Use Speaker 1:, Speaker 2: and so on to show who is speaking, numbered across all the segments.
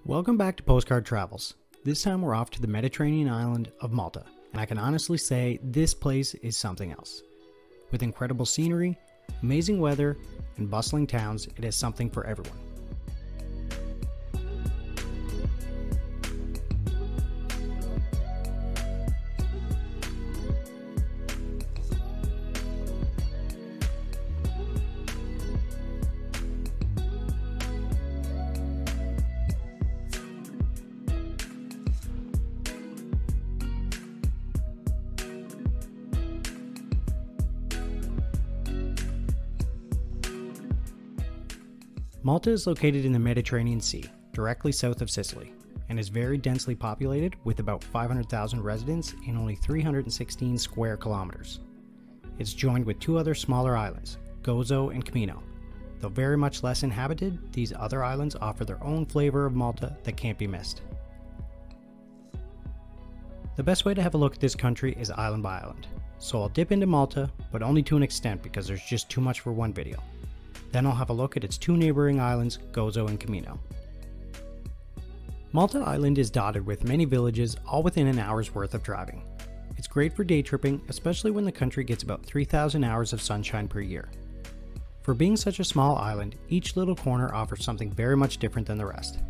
Speaker 1: Welcome back to Postcard Travels. This time we're off to the Mediterranean island of Malta, and I can honestly say this place is something else. With incredible scenery, amazing weather, and bustling towns, it has something for everyone. Malta is located in the Mediterranean Sea, directly south of Sicily, and is very densely populated with about 500,000 residents in only 316 square kilometers. It's joined with two other smaller islands, Gozo and Comino. Though very much less inhabited, these other islands offer their own flavor of Malta that can't be missed. The best way to have a look at this country is island by island, so I'll dip into Malta, but only to an extent because there's just too much for one video. Then I'll have a look at its two neighboring islands, Gozo and Comino. Malta Island is dotted with many villages, all within an hour's worth of driving. It's great for day tripping, especially when the country gets about 3,000 hours of sunshine per year. For being such a small island, each little corner offers something very much different than the rest.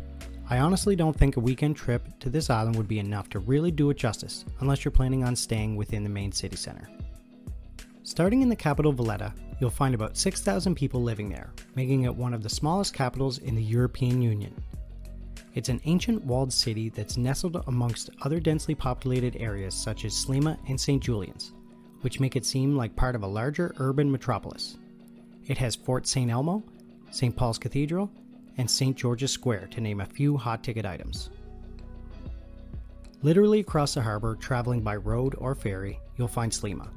Speaker 1: I honestly don't think a weekend trip to this island would be enough to really do it justice, unless you're planning on staying within the main city center. Starting in the capital Valletta, you'll find about 6,000 people living there, making it one of the smallest capitals in the European Union. It's an ancient walled city that's nestled amongst other densely populated areas such as Sliema and St. Julian's, which make it seem like part of a larger urban metropolis. It has Fort St. Elmo, St. Paul's Cathedral, and St. George's Square, to name a few hot-ticket items. Literally across the harbor, traveling by road or ferry, you'll find Sliema.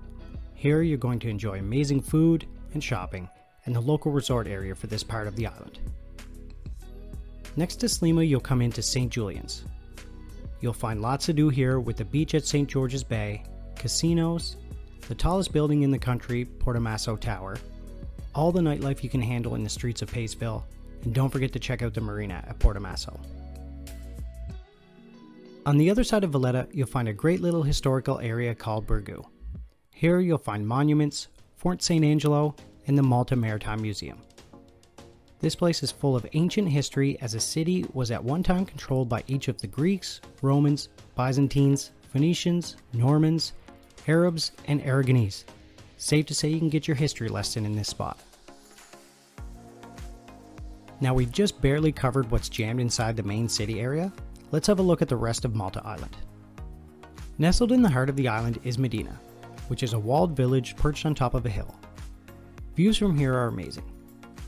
Speaker 1: Here you're going to enjoy amazing food and shopping, and the local resort area for this part of the island. Next to Sliema, you'll come into St. Julian's. You'll find lots to do here with the beach at St. George's Bay, casinos, the tallest building in the country, Portomasso Tower, all the nightlife you can handle in the streets of Paceville, and don't forget to check out the marina at Portomasso. On the other side of Valletta, you'll find a great little historical area called Burgoo. Here you'll find monuments, Fort St. Angelo, and the Malta Maritime Museum. This place is full of ancient history, as a city was at one time controlled by each of the Greeks, Romans, Byzantines, Phoenicians, Normans, Arabs, and Aragonese. Safe to say you can get your history lesson in this spot. Now we've just barely covered what's jammed inside the main city area. Let's have a look at the rest of Malta Island. Nestled in the heart of the island is Medina, which is a walled village perched on top of a hill. Views from here are amazing.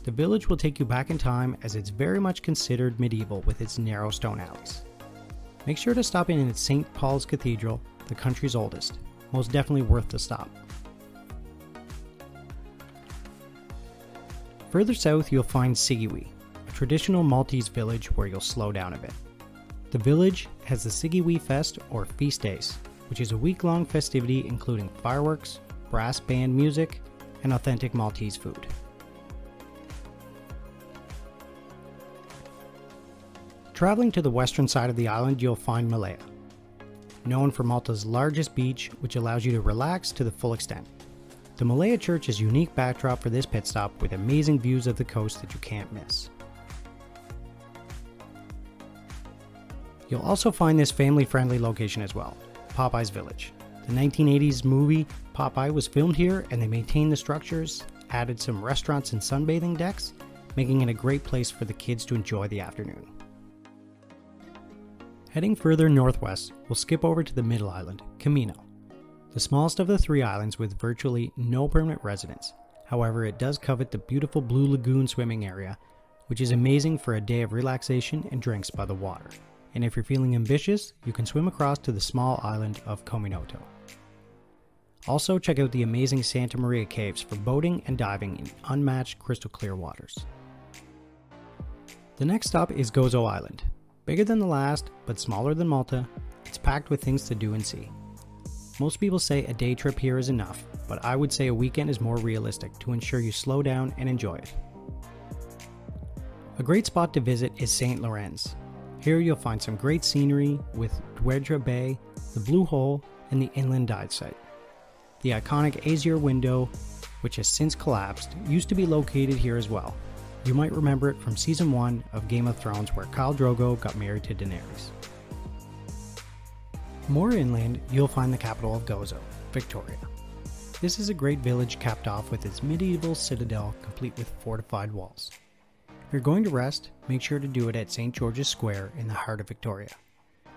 Speaker 1: The village will take you back in time, as it's very much considered medieval with its narrow stone alleys. Make sure to stop in at St. Paul's Cathedral, the country's oldest. Most definitely worth the stop. Further south you'll find Sigiwi, a traditional Maltese village where you'll slow down a bit. The village has the Sigiwi Fest, or Feast Days, which is a week-long festivity including fireworks, brass band music, and authentic Maltese food. Traveling to the western side of the island, you'll find Malta, known for Malta's largest beach, which allows you to relax to the full extent. The Malta Church is a unique backdrop for this pit stop, with amazing views of the coast that you can't miss. You'll also find this family-friendly location as well, Popeye's Village. The 1980s movie Popeye was filmed here, and they maintained the structures, added some restaurants and sunbathing decks, making it a great place for the kids to enjoy the afternoon. Heading further northwest, we'll skip over to the middle island, Comino, the smallest of the three islands with virtually no permanent residents. However, it does covet the beautiful Blue Lagoon swimming area, which is amazing for a day of relaxation and drinks by the water. And if you're feeling ambitious, you can swim across to the small island of Comino. Also, check out the amazing Santa Maria Caves for boating and diving in unmatched crystal clear waters. The next stop is Gozo Island. Bigger than the last, but smaller than Malta, it's packed with things to do and see. Most people say a day trip here is enough, but I would say a weekend is more realistic to ensure you slow down and enjoy it. A great spot to visit is St. Lorenz. Here you'll find some great scenery with Dwedra Bay, the Blue Hole, and the inland dive site. The iconic Azure window, which has since collapsed, used to be located here as well. You might remember it from Season 1 of Game of Thrones where Khal Drogo got married to Daenerys. More inland, you'll find the capital of Gozo, Victoria. This is a great village capped off with its medieval citadel complete with fortified walls. If you're going to rest, make sure to do it at St. George's Square in the heart of Victoria.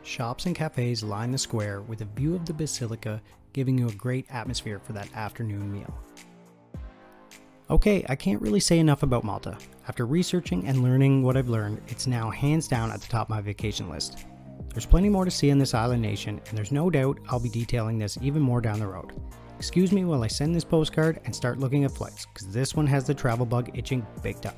Speaker 1: Shops and cafes line the square with a view of the basilica, giving you a great atmosphere for that afternoon meal. Okay, I can't really say enough about Malta. After researching and learning what I've learned, it's now hands down at the top of my vacation list. There's plenty more to see in this island nation, and there's no doubt I'll be detailing this even more down the road. Excuse me while I send this postcard and start looking at flights, because this one has the travel bug itching big time.